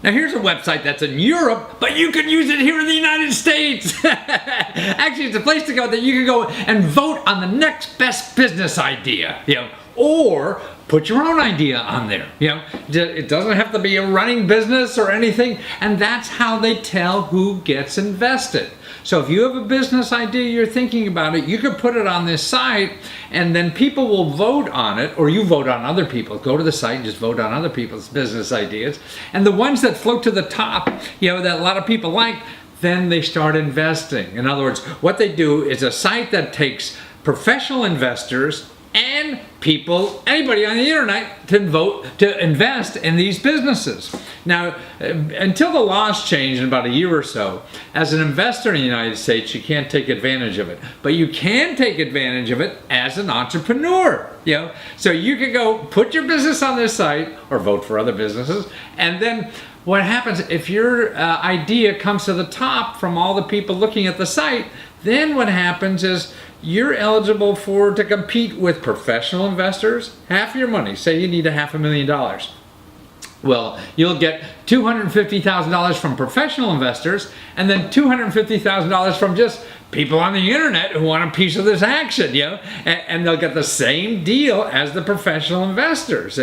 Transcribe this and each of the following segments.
Now here's a website that's in Europe, but you can use it here in the United States. Actually, it's a place to go that you can go and vote on the next best business idea, or put your own idea on there. It doesn't have to be a running business or anything, and that's how they tell who gets invested. So if you have a business idea, you're thinking about it, you could put it on this site, and then people will vote on it, or you vote on other people. Go to the site and just vote on other people's business ideas. And the ones that float to the top, that a lot of people like, then they start investing. In other words, what they do is a site that takes professional investors and people, anybody on the internet, to vote to invest in these businesses. Now, until the laws change in about a year or so, as an investor in the United States, you can't take advantage of it. But you can take advantage of it as an entrepreneur. So you can go put your business on this site or vote for other businesses, and then what happens if your idea comes to the top from all the people looking at the site, then what happens is you're eligible to compete with professional investors. Half your money, say you need $500,000. Well, you'll get $250,000 from professional investors, and then $250,000 from just people on the internet who want a piece of this action, and they'll get the same deal as the professional investors.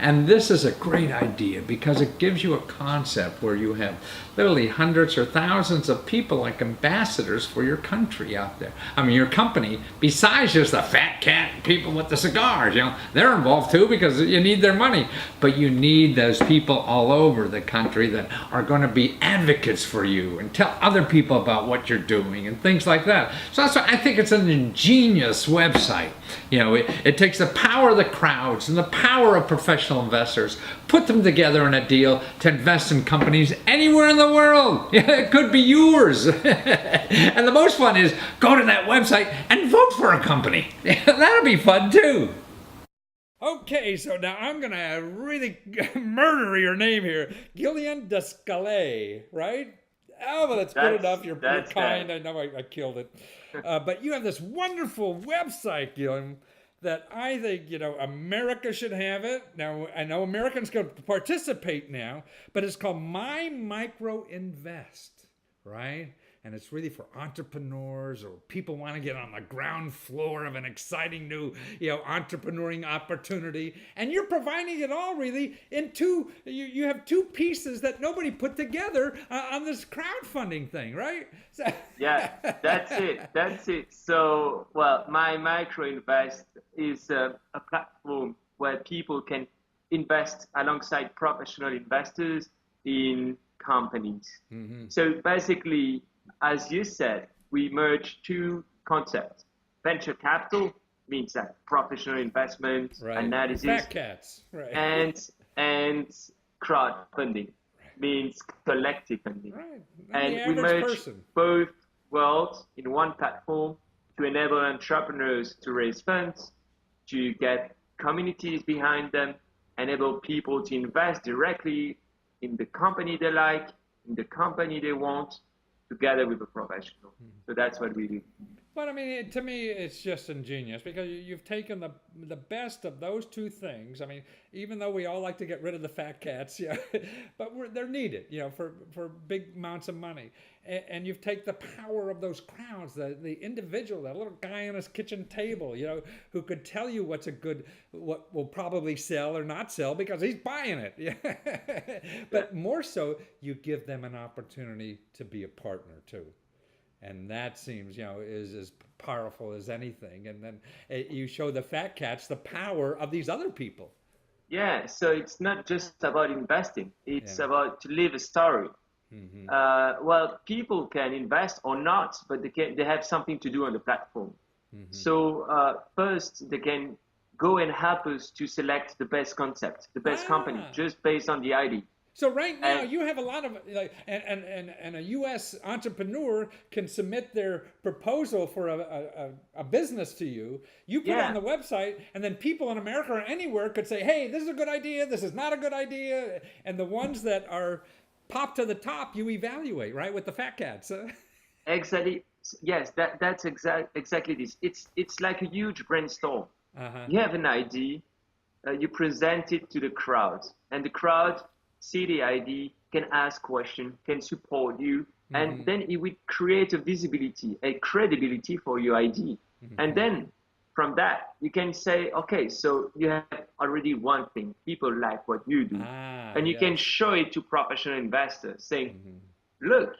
And this is a great idea because it gives you a concept where you have literally hundreds or thousands of people like ambassadors for your country out there. I mean, your company, besides just the fat cat people with the cigars, they're involved too because you need their money. But you need those people all over the country that are going to be advocates for you and tell other people about what you're doing and things like that. So that's why I think it's an ingenious website. It takes the power of the crowds and the power of professional investors, put them together in a deal to invest in companies anywhere in the world. It could be yours. And the most fun is go to that website and vote for a company. That'll be fun too. Okay, so now I'm going to really murder your name here. Gillian Descalais, right? Oh, well, that's good enough. You're kind. I know I killed it. But you have this wonderful website, Gillian, that I think, America should have it. Now, I know Americans can participate now, but it's called My Micro Invest, right? And it's really for entrepreneurs or people want to get on the ground floor of an exciting new, entrepreneuring opportunity. And you're providing it all really in you have two pieces that nobody put together on this crowdfunding thing, right? So Yeah, that's it. So, well, My Micro Invest is a platform where people can invest alongside professional investors in companies. Mm-hmm. So basically, as you said, we merge two concepts. Venture capital means that professional investment, right. analysis, fat cats, right. and crowdfunding means collective funding. Right. And we merge both worlds in one platform to enable entrepreneurs to raise funds, to get communities behind them, enable people to invest directly in the company they like, in the company they want, together with a professional. So that's what we do. But I mean, to me, it's just ingenious because you've taken the best of those two things. I mean, even though we all like to get rid of the fat cats, but they're needed, for big amounts of money. And you've taken the power of those crowds, the individual, that little guy on his kitchen table, who could tell you what will probably sell or not sell because he's buying it. But more so, you give them an opportunity to be a partner too. And that seems, is as powerful as anything. And then you show the fat cats the power of these other people. Yeah, so it's not just about investing. It's about to live a story. Mm-hmm. Well, people can invest or not, but they have something to do on the platform. Mm-hmm. So first, they can go and help us to select the best concept, the best company, just based on the idea. So right now you have a lot of and a U.S. entrepreneur can submit their proposal for a business to you. You put it on the website, and then people in America or anywhere could say, "Hey, this is a good idea. This is not a good idea." And the ones that are popped to the top, you evaluate, right, with the fat cats. Exactly. Yes, that's exactly this. It's like a huge brainstorm. Uh-huh. You have an idea, you present it to the crowd, and the crowd see the ID, can ask questions, can support you, and then it will create a visibility, a credibility for your ID. And then from that, you can say, okay, so you have already one thing. People like what you do. And you can show it to professional investors saying, look,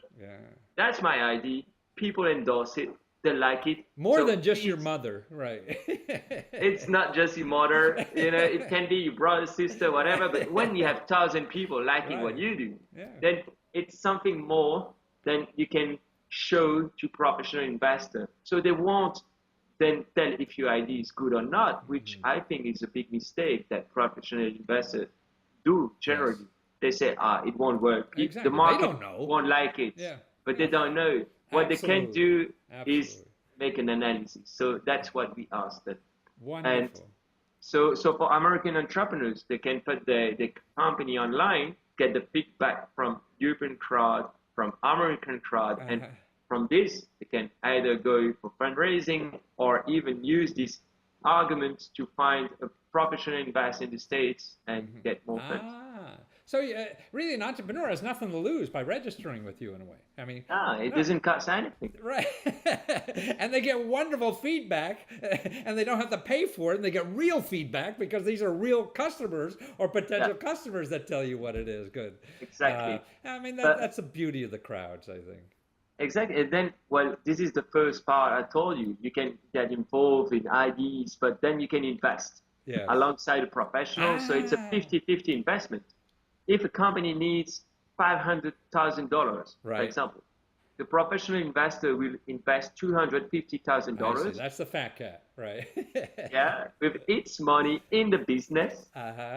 that's my ID. People endorse it. They like it. More so than just your mother, right? It's not just your mother. It can be your brother, sister, whatever. But when you have 1,000 people liking what you do, then it's something more than you can show to professional investors. So they won't then tell if your idea is good or not, which I think is a big mistake that professional investors do generally. They say, it won't work. Exactly. The market They don't know. won't like it. But they don't know. What they can do is make an analysis. So that's what we asked them. Wonderful. And so for American entrepreneurs, they can put their company online, get the feedback from European crowd, from American crowd, and from this, they can either go for fundraising or even use these arguments to find a professional investor in the States and get more funds. So really an entrepreneur has nothing to lose by registering with you in a way. I mean, it doesn't cost anything. Right. And they get wonderful feedback and they don't have to pay for it. And they get real feedback because these are real customers or potential customers that tell you what it is. Good. Exactly. I mean, that's the beauty of the crowds, I think. Exactly. And then, well, this is the first part I told you. You can get involved in IDs, but then you can invest alongside a professional. So it's a 50-50 investment. If a company needs $500,000, for example, the professional investor will invest $250,000. That's the fat cat, right? With its money in the business,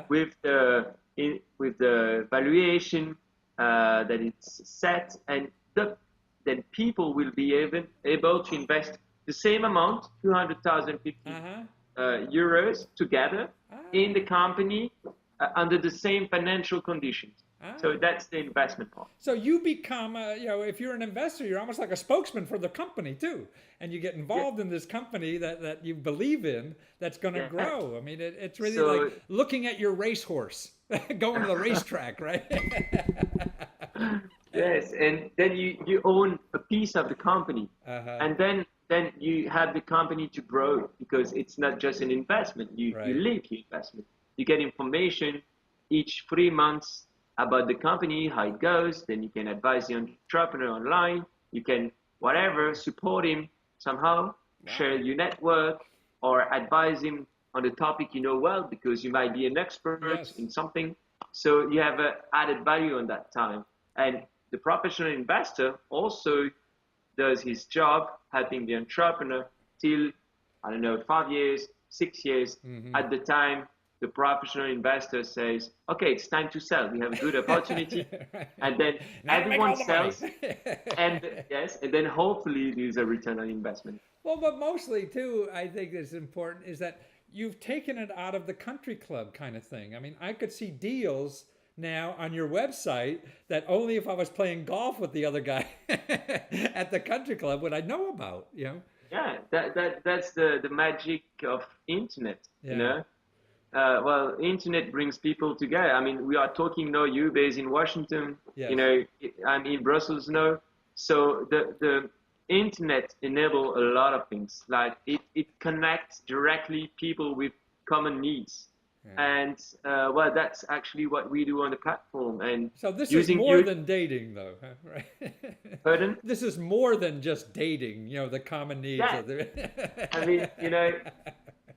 with the valuation that it's set, and then people will be able to invest the same amount, 250 euros together in the company under the same financial conditions. So that's the investment part. So you become, if you're an investor, you're almost like a spokesman for the company too, and you get involved in this company that you believe in that's going to grow. I mean, it's really like looking at your racehorse going to the racetrack, right? Yes, and then you own a piece of the company, and then you have the company to grow because it's not just an investment. You live your investment. You get information each 3 months about the company, how it goes. Then you can advise the entrepreneur online. You can support him somehow, share your network, or advise him on the topic you know well because you might be an expert in something. So you have added value on that time. And the professional investor also does his job helping the entrepreneur till, 5 years, 6 years. At the time, the professional investor says, okay, it's time to sell. We have a good opportunity. And then everyone sells. And then hopefully there's a return on investment. Well, but mostly too, I think is important is that you've taken it out of the country club kind of thing. I mean, I could see deals now on your website that only if I was playing golf with the other guy at the country club would I know about, Yeah, that's the magic of internet, Well, internet brings people together. I mean, we are talking now, you based in Washington, I'm in Brussels now. So the internet enable a lot of things. Like it connects directly people with common needs. And that's actually what we do on the platform. And so this is more than dating, though, right? Pardon? This is more than just dating. The common needs. Of the... I mean,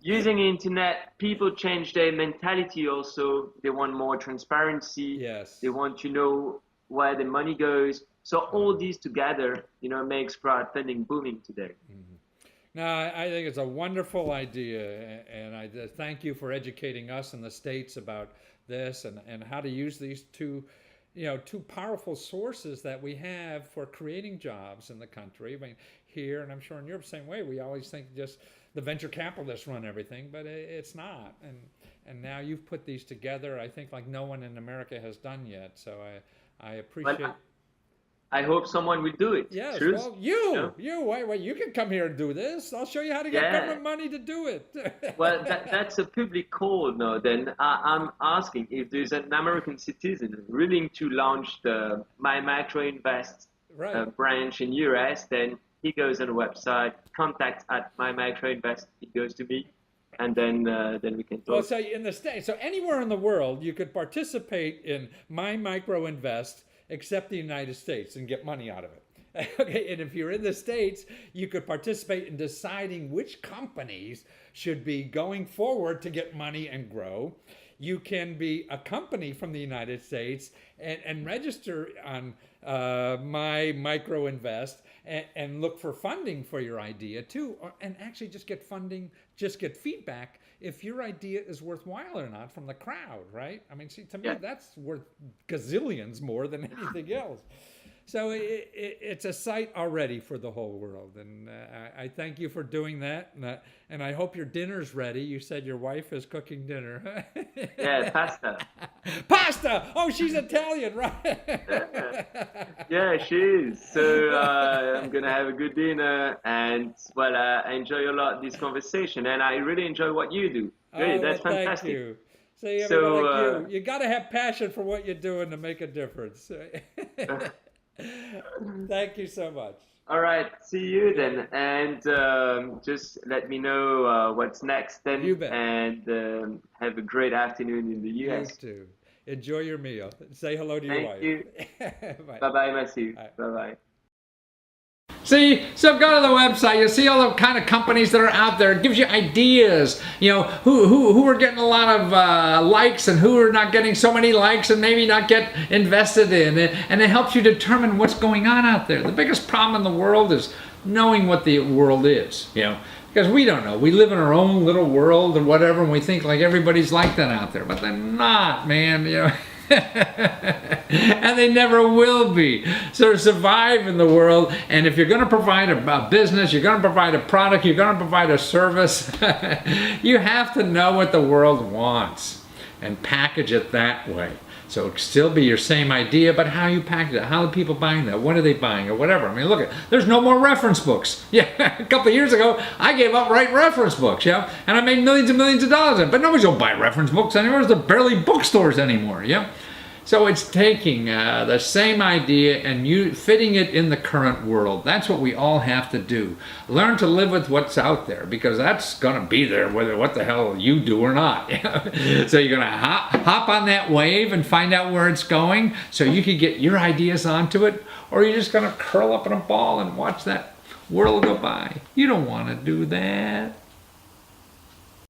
using internet, people change their mentality. Also, they want more transparency. Yes. They want to know where the money goes. So all these together, makes crowdfunding booming today. No, I think it's a wonderful idea, and I thank you for educating us in the States about this and how to use these two powerful sources that we have for creating jobs in the country. I mean, here, and I'm sure in Europe, the same way, we always think just the venture capitalists run everything, but it's not. And now you've put these together, I think, like no one in America has done yet. So I appreciate. Well, I hope someone will do it. Yes, Truth, well, know? wait, you can come here and do this. I'll show you how to get Yeah. government money to do it. Well, that's a public call now. Then I'm asking if there's an American citizen willing to launch the My Micro Invest Right. branch in US, then he goes on the website, contact at My Micro Invest, it goes to me, and then we can talk. Well, so in the States, so anywhere in the world, you could participate in My Micro Invest, except the United States, and get money out of it. Okay, and if you're in the States, you could participate in deciding which companies should be going forward to get money and grow. You can be a company from the United States and register on My Micro Invest and look for funding for your idea too, and actually just get funding, just get feedback if your idea is worthwhile or not from the crowd, right? I mean, see, to me, that's worth gazillions more than anything else. So it's a site already for the whole world, and I thank you for doing that, and I hope your dinner's ready. You said your wife is cooking dinner. Yeah, pasta. Pasta! Oh, she's Italian, right? Yeah, she is. So I'm gonna have a good dinner, and well, I enjoy a lot this conversation, and I really enjoy what you do. Really, that's well, fantastic. Thank you. See, So, like you got to have passion for what you're doing to make a difference. Thank you so much. All right, see you then, and just let me know what's next then, You bet. and have a great afternoon in the You US. too. Enjoy your meal. Say hello to your Thank wife. you. Bye. Bye-bye, Matthew. Bye. Bye-bye. See, so go to the website. You see all the kind of companies that are out there. It gives you ideas. You know who are getting a lot of likes and who are not getting so many likes and maybe not get invested in. And it helps you determine what's going on out there. The biggest problem in the world is knowing what the world is. You know, because we don't know. We live in our own little world or whatever, and we think like everybody's like that out there, but they're not, man. You know. And they never will be. So survive in the world, and if you're going to provide a business, you're going to provide a product, you're going to provide a service, you have to know what the world wants and package it that way. So it could still be your same idea, but how you package it, how are people buying that, what are they buying, or whatever. I mean, look, there's no more reference books. Yeah, a couple of years ago, I gave up writing reference books, yeah, and I made millions and millions of dollars in it, but nobody's gonna buy reference books anymore. There's barely bookstores anymore, yeah. So it's taking the same idea and you fitting it in the current world. That's what we all have to do. Learn to live with what's out there, because that's going to be there whether what the hell you do or not. So you're going to hop on that wave and find out where it's going so you can get your ideas onto it, or you're just going to curl up in a ball and watch that world go by. You don't want to do that.